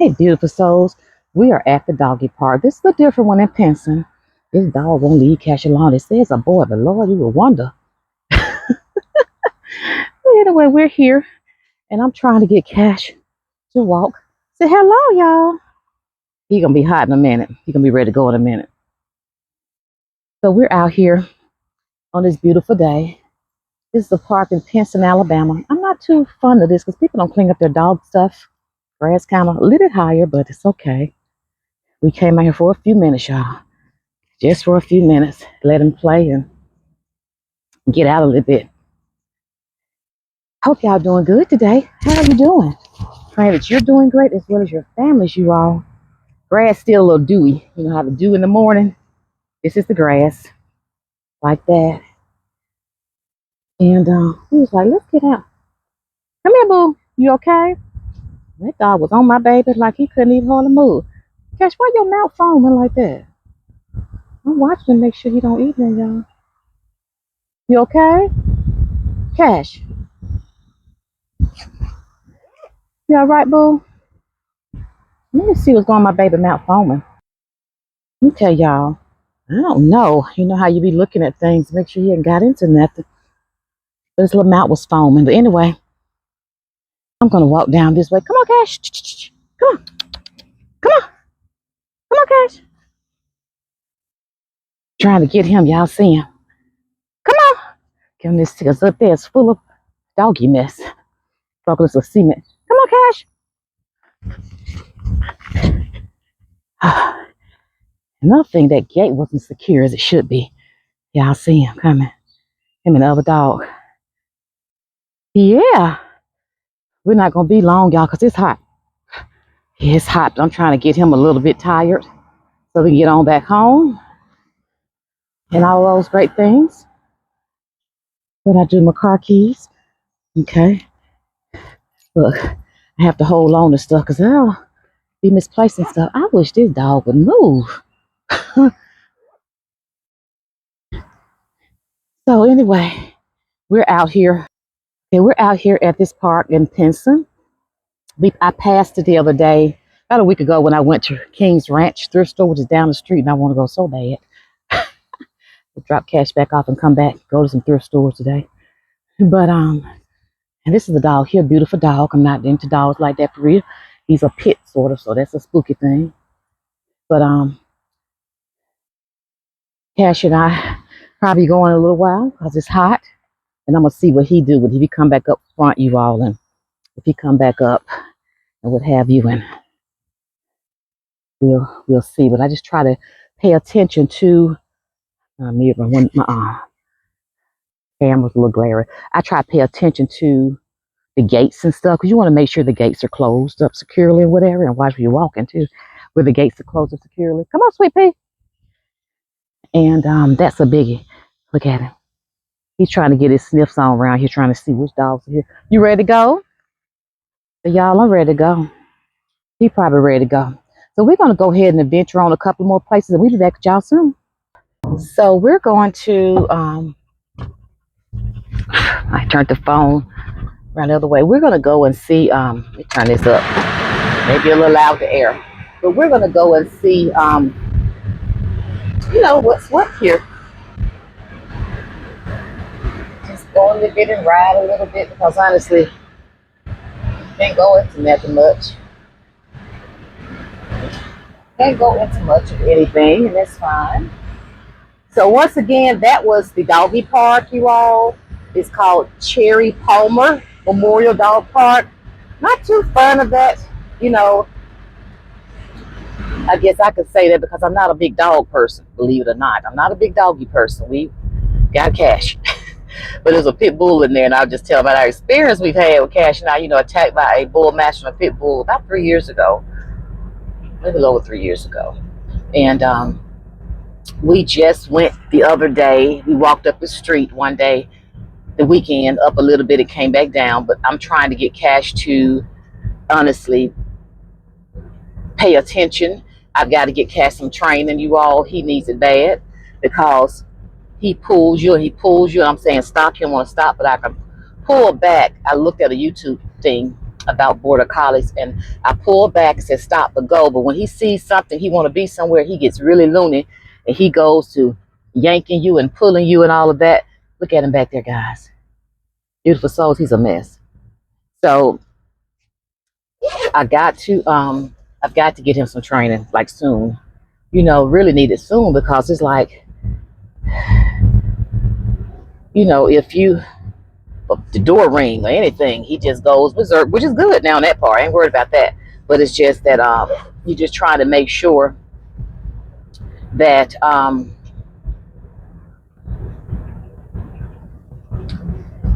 Hey, beautiful souls. We are at the doggy park. This is a different one in Pinson. This dog won't leave Cash alone. It says a boy, but Lord, you will wonder. But anyway, we're here, and I'm trying to get Cash to walk. Say hello, y'all. He gonna be hot in a minute. He gonna be ready to go in a minute. So we're out here on this beautiful day. This is a park in Pinson, Alabama. I'm not too fond of this because people don't clean up their dog stuff. Grass kind of a little bit higher, but it's okay. We came out here for a few minutes, y'all. Just for a few minutes. Let him play and get out a little bit. Hope y'all doing good today. How are you doing? Praying that you're doing great as well as your families, you all. Grass still a little dewy. You know how the dew in the morning? This is the grass. Like that. And he was like, let's get out. Come here, boo. You okay? That dog was on my baby like he couldn't even hardly move. Cash, why your mouth foaming like that? I'm watching to make sure he don't eat me, y'all. You okay? Cash, you alright, boo? Let me see what's going on my baby mouth foaming. Okay, y'all. I don't know. You know how you be looking at things, make sure you ain't got into nothing. But his little mouth was foaming. But anyway, I'm gonna walk down this way. Come on, Cash. Come on. Come on. Come on, Cash. Trying to get him, y'all see him. Come on. Give him this because up there is full of doggy mess. Focus of cement. Come on, Cash. Another thing, that gate wasn't secure as it should be. Y'all see him coming. Him and the other dog. Yeah. We're not gonna be long, y'all, because it's hot. Yeah, it's hot. I'm trying to get him a little bit tired so we can get on back home and all those great things. But I do my car keys. Okay. Look, I have to hold on to stuff because I'll be misplacing stuff. I wish this dog would move. So anyway, we're out here. Okay, we're out here at this park in Pinson. I passed it the other day, about a week ago, when I went to King's Ranch thrift store, which is down the street, and I want to go so bad. Drop Cash back off and come back, go to some thrift stores today. But and this is a dog here, beautiful dog. I'm not into dogs like that for real. He's a pit sort of, so that's a spooky thing. But Cash and I probably go in a little while because it's hot, and I'm gonna see what he do when he come back up front, you all, and if he come back up and what have you, and we'll see. But I just try to pay attention to me when my camera's a little glary. I try to pay attention to the gates and stuff because you want to make sure the gates are closed up securely and whatever, and watch where you're walking too, where the gates are closed up securely. Come on, sweet pea. And that's a biggie. Look at him. He's trying to get his sniffs on around here, trying to see which dogs are here. You ready to go? So y'all, I'm ready to go. He probably ready to go. So we're going to go ahead and adventure on a couple more places, and we'll be back with y'all soon. So we're going to, I turned the phone around the other way. We're going to go and see, let me turn this up. Maybe a little loud the air. But we're going to go and see, you know, what's what here. Just go a little bit and ride a little bit because honestly, can't go into nothing much. Can't go into much of anything, and that's fine. So once again, that was the doggy park, you all. It's called Cherry Palmer Memorial Dog Park. Not too fond of that, you know. I guess I could say that because I'm not a big dog person, believe it or not. I'm not a big doggy person. We got Cash. But there's a pit bull in there, and I'll just tell about our experience we've had with Cash and I, you know, attacked by a bull mastiff and a pit bull about 3 years ago. Maybe a little over 3 years ago. And we just went the other day. We walked up the street one day, the weekend, up a little bit. It came back down, but I'm trying to get Cash to honestly pay attention. I've got to get Cash some training, you all. He needs it bad because he pulls you and he pulls you. And I'm saying stop. He don't want to stop, but I can pull back. I looked at a YouTube thing about border collies, and I pulled back and said stop but go. But when he sees something, he want to be somewhere, he gets really loony, and he goes to yanking you and pulling you and all of that. Look at him back there, guys. Beautiful souls. He's a mess. So I got to I've got to get him some training like soon. Really need it soon, because it's like, if the door ring or anything, he just goes berserk, which is good now in that part. I ain't worried about that. But it's just that you're just trying to make sure that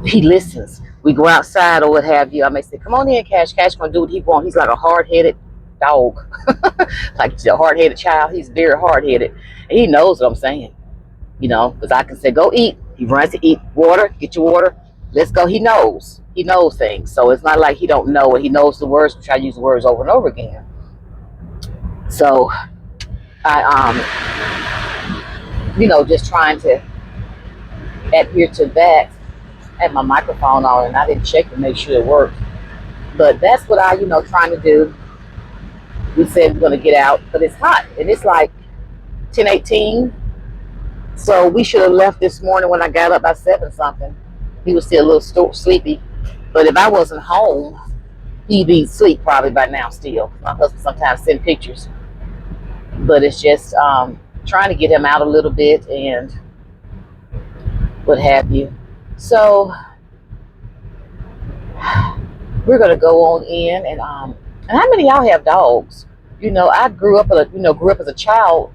he listens. We go outside or what have you. I may say, come on in, Cash. Cash gonna do what he wants. He's like a hard-headed dog. Like a hard-headed child. He's very hard-headed. And he knows what I'm saying. Because I can say, go eat. He runs to eat. Water, get your water. Let's go. He knows. He knows things. So it's not like he don't know it. He knows the words. We try to use the words over and over again. So I, just trying to adhere to that. I had my microphone on and I didn't check to make sure it worked. But that's what I, trying to do. We said we're going to get out, but it's hot. And it's like 10:18. So we should have left this morning when I got up by 7 something. He was still a little sleepy. But if I wasn't home, he'd be asleep probably by now still. My husband sometimes send pictures. But it's just trying to get him out a little bit and what have you. So we're going to go on in. And how many of y'all have dogs? I grew up as a child.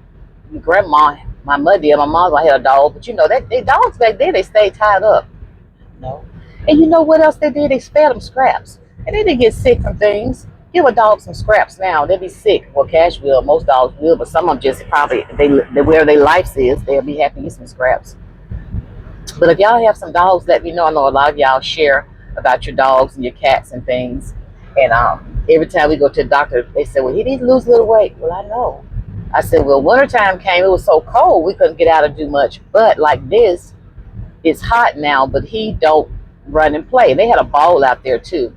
Your grandma, my mother did. My mom had a dog. But they dogs back then, they stayed tied up. And you know what else they did? They spared them scraps. And they didn't get sick from things. Give a dog some scraps now, they'll be sick. Well, Cash will, most dogs will, but some of them just probably, where their life is, they'll be happy to eat some scraps. But if y'all have some dogs, let me know. I know a lot of y'all share about your dogs and your cats and things. And every time we go to the doctor, they say, well, he needs to lose a little weight. Well, I know. I said, well, wintertime came, it was so cold, we couldn't get out and do much. But like this, it's hot now, but he don't run and play. They had a ball out there too.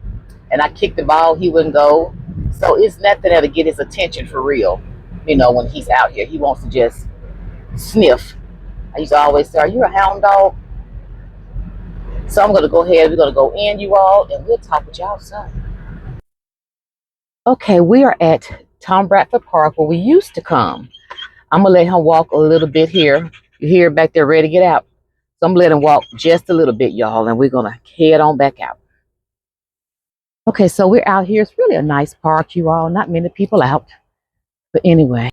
And I kicked the ball, he wouldn't go. So it's nothing there to get his attention for real. When he's out here, he wants to just sniff. I used to always say, are you a hound dog? So I'm going to go ahead. We're going to go in, you all, and we'll talk with y'all soon. Okay, we are at Tom Bradford Park where we used to come. I'm going to let him walk a little bit here. You hear back there ready to get out. So I'm going to let him walk just a little bit, y'all, and we're going to head on back out. Okay, so we're out here. It's really a nice park, you all. Not many people out. But anyway,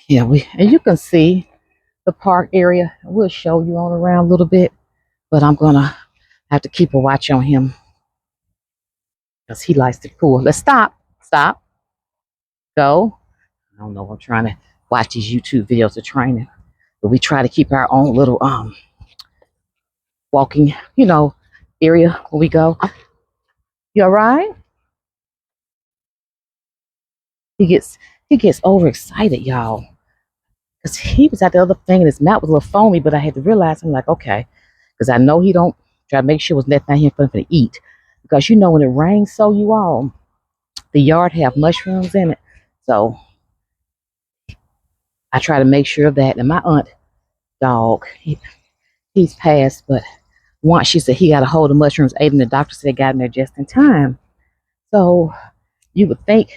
yeah, and you can see the park area. We'll show you on around a little bit, but I'm going to have to keep a watch on him because he likes to pull. Let's stop. Stop. Go. I don't know. I'm trying to watch these YouTube videos of training, but we try to keep our own little walking, area when we go. You all right? He gets overexcited, y'all. Because he was at the other thing and his mouth was a little foamy, but I had to realize, I'm like, okay. Because I know he don't try to make sure it was nothing out here for him to eat. Because when it rains so, you all, the yard have mushrooms in it. So I try to make sure of that. And my aunt dog, he's passed, but once she said he got a hold of mushrooms, ate them. The doctor said they got in there just in time. So you would think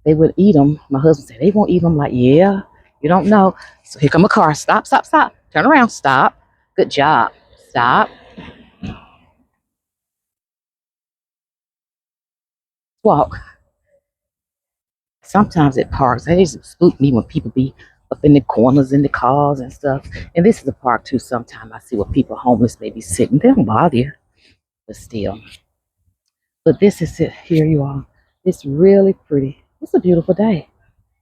they would eat them. My husband said they won't eat them. Like, yeah, you don't know. So here come a car. Stop, stop, stop. Turn around. Stop. Good job. Stop. Walk. Sometimes at parks, they just spook me when people be up in the corners in the cars and stuff. And this is a park too. Sometimes I see where people homeless may be sitting. They don't bother you, but still. But this is it here, you all. It's really pretty. It's a beautiful day.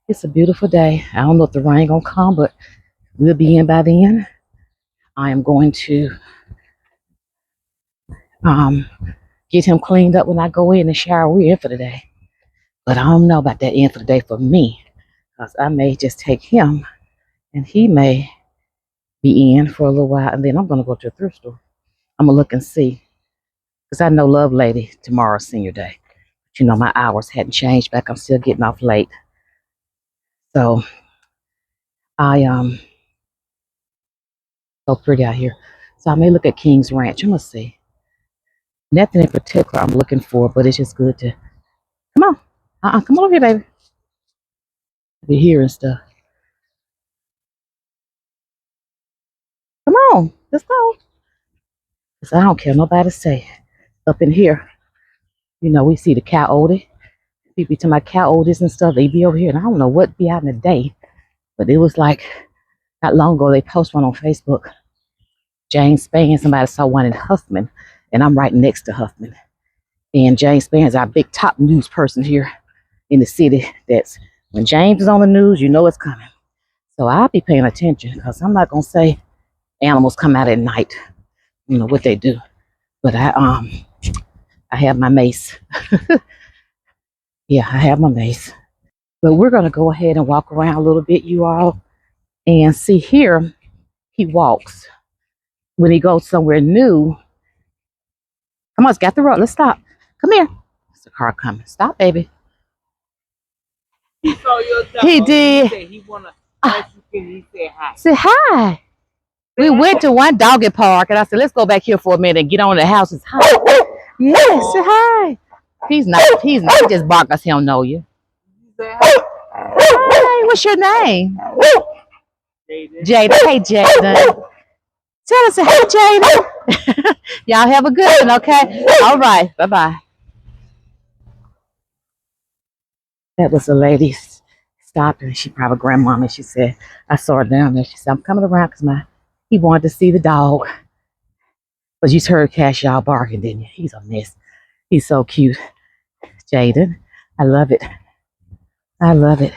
It's a beautiful day. I don't know if the rain gonna come, but we'll be in by then. I am going to get him cleaned up when I go in and shower. We're in for the day. But I don't know about that in for the day for me. Because I may just take him and he may be in for a little while. And then I'm going to go to a thrift store. I'm going to look and see. Because I know Love Lady tomorrow's senior day. But you know, my hours hadn't changed back. I'm still getting off late. So I so pretty out here. So I may look at King's Ranch. I'm gonna see. Nothing in particular I'm looking for, but it's just good to come on. Come over here, baby. Be hearing stuff. Come on, let's go. Cause I don't care nobody say. Up in here, you know, we see the coyote. People be talking about coyotes and stuff. They be over here, and I don't know what be out in the day, but it was like not long ago they posted one on Facebook. James Spann, somebody saw one in Huffman, and I'm right next to Huffman. And James Spann is our big top news person here in the city. That's when James is on the news, you know it's coming. So I'll be paying attention because I'm not gonna say animals come out at night. You know what they do, but I have my mace. Yeah, I have my mace. But we're gonna go ahead and walk around a little bit, you all, and see here. He walks when he goes somewhere new. Come on, it's got the road. Let's stop. Come here. It's the car coming. Stop, baby. He saw your dog. He did. He said he wanna ask you, can he say hi? Say hi. We went to one doggy park, and I said, let's go back here for a minute and get on the house. It's hi. Yes, say hi. He's not. He just bark because he don't know you. Hi, what's your name? Jada. Hey, Jada. Tell us, say, hey, Jada. Y'all have a good one, okay? All right. Bye-bye. That was a lady stopped, and she probably grandmama. She said, I saw her down there. She said, I'm coming around because he wanted to see the dog. But you heard Cash y'all barking, didn't you? He's a mess. He's so cute. Jaden. I love it. I love it.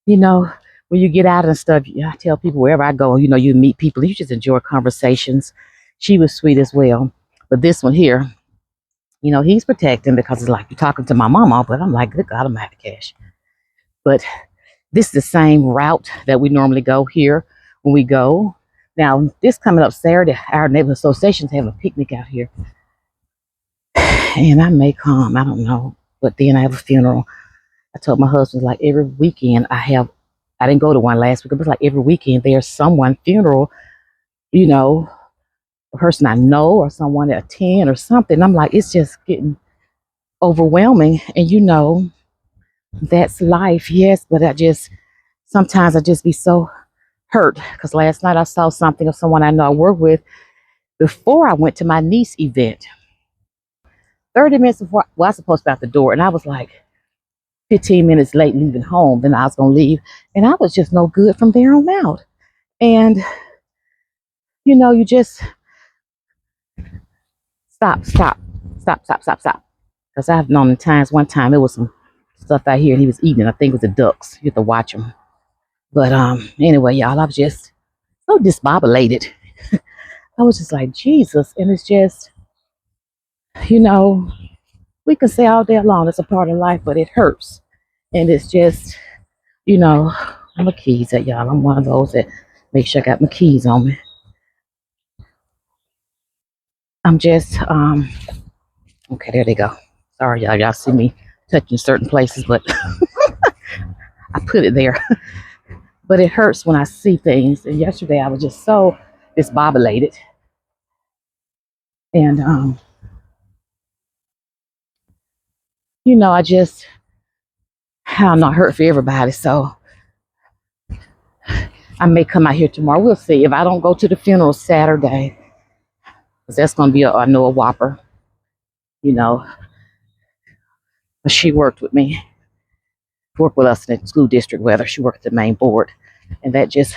You know, when you get out and stuff, I tell people wherever I go, you know, you meet people, you just enjoy conversations. She was sweet as well. But this one here, you know, he's protecting because it's like you're talking to my mama, but I'm like, good God, I'm out of Cash. But this is the same route that we normally go here when we go. Now, this coming up Saturday, our neighborhood association's having a picnic out here. And I may come, I don't know. But then I have a funeral. I told my husband, like every weekend I didn't go to one last week. It was like every weekend there's someone funeral, you know, a person I know or someone that attend or something. I'm like, it's just getting overwhelming. And you know, that's life, yes, but sometimes I just be so hurt because last night I saw something of someone I know I work with before I went to my niece event. 30 minutes before, well, I was supposed to be out the door, and I was like 15 minutes late leaving home. Then I was going to leave, and I was just no good from there on out. And, you know, you just stop. Because I've known the times, one time it was some stuff out here, and he was eating, I think it was the ducks. You have to watch him. But anyway, y'all, I was just so disbobulated. I was just like, Jesus. And it's just, you know, we can say all day long, it's a part of life, but it hurts. And it's just, you know, I'm a keys at y'all. I'm one of those that make sure I got my keys on me. I'm just, okay, there they go. Sorry, y'all. Y'all see me touching certain places, but I put it there. But it hurts when I see things. And yesterday I was just so disbobulated. And, you know, I'm not hurt for everybody. So I may come out here tomorrow. We'll see. If I don't go to the funeral Saturday, because that's going to be I know a whopper, you know. But she worked with me, worked with us in the school district, whether she worked at the main board. And that just,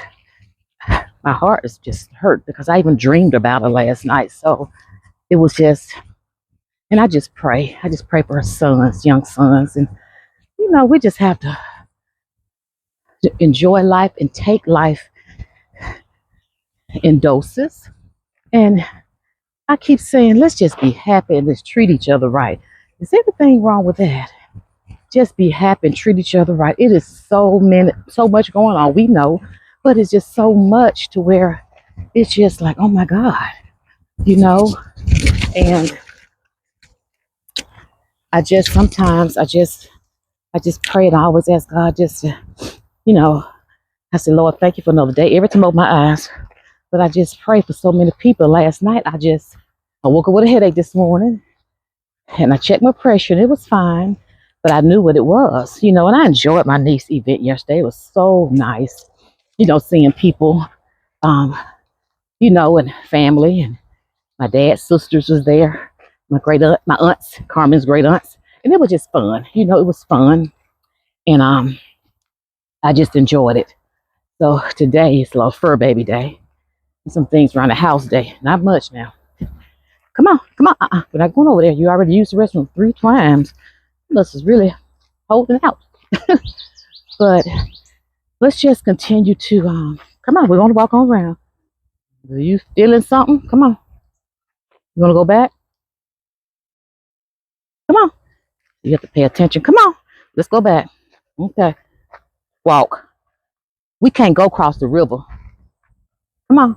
my heart is just hurt because I even dreamed about her last night. So it was just, and I just pray. I just pray for her sons, young sons. And, you know, we just have to enjoy life and take life in doses. And I keep saying, let's just be happy and let's treat each other right. Is everything wrong with that? Just be happy and treat each other right. It is so much going on, we know, but it's just so much to where it's just like, oh my God, you know. And Sometimes I just pray and I always ask God just to, you know, I said, Lord, thank you for another day. Every time I open my eyes, but I just pray for so many people. Last night, I woke up with a headache this morning and I checked my pressure and it was fine, but I knew what it was, and I enjoyed my niece event yesterday. It was so nice, seeing people, um, and family, and my dad's sisters was there, my aunts, Carmen's great aunts, and it was just fun. It was fun, and I just enjoyed it. So today is a little Furbaby day, and some things around the house day. Not much now. Come on, come on. We're not going over there. You already used the restroom 3 times. This is really holding out. But let's just continue to come on. We're gonna walk on around. Are you feeling something? Come on. You wanna go back? Come on. You have to pay attention. Come on. Let's go back. Okay. Walk. We can't go across the river. Come on. You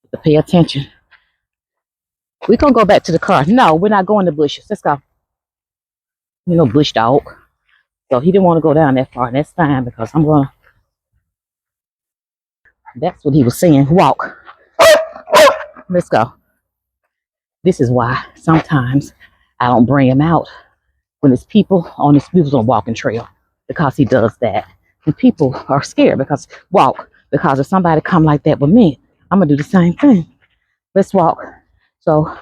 have to pay attention. We're gonna go back to the car. No, we're not going to bushes. Let's go. Bush dog. So he didn't want to go down that far, and that's fine because that's what he was saying. Walk. Let's go. This is why sometimes I don't bring him out when it's people on this walking trail, because he does that. And people are scared because if somebody come like that with me, I'm gonna do the same thing. Let's walk. So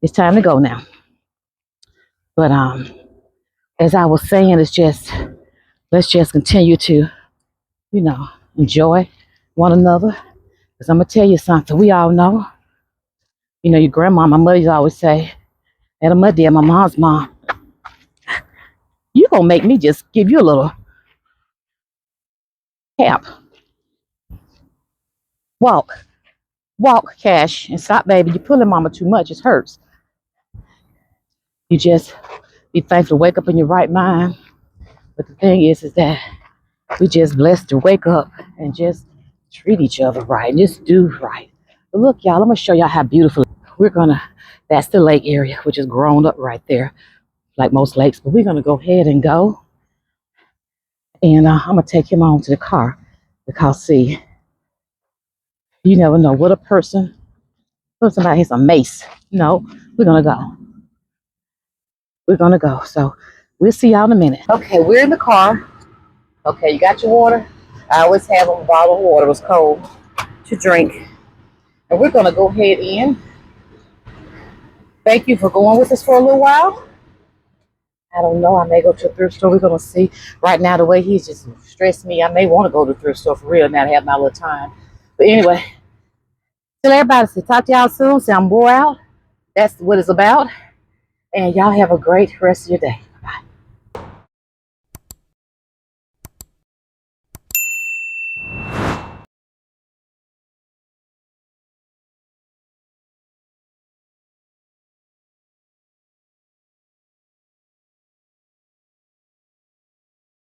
it's time to go now. But as I was saying, let's just continue to, enjoy one another. Because I'm gonna tell you something. We all know, your grandma, my mother used to always say, and my dad, my mom's mom, you gonna make me just give you a little tap. Walk. Walk, Cash, and stop, baby. You're pulling mama too much. It hurts. You just be thankful to wake up in your right mind. But the thing is that we just blessed to wake up and just treat each other right and just do right. But look, y'all, I'm gonna show y'all how beautiful that's the lake area, which is grown up right there, like most lakes. But we're gonna go ahead and go. And I'm gonna take him on to the car because see, you never know what somebody has a mace. No, we're gonna go. We're gonna go. So we'll see y'all in a minute. Okay, we're in the car. Okay, you got your water. I always have a bottle of water. It was cold to drink. And we're gonna go ahead in. Thank you for going with us for a little while. I don't know. I may go to a thrift store. We're gonna see. Right now, the way he's just stressed me, I may want to go to the thrift store for real now to have my little time. But anyway, tell everybody to talk to y'all soon. Say I'm wore out. That's what it's about. And y'all have a great rest of your day.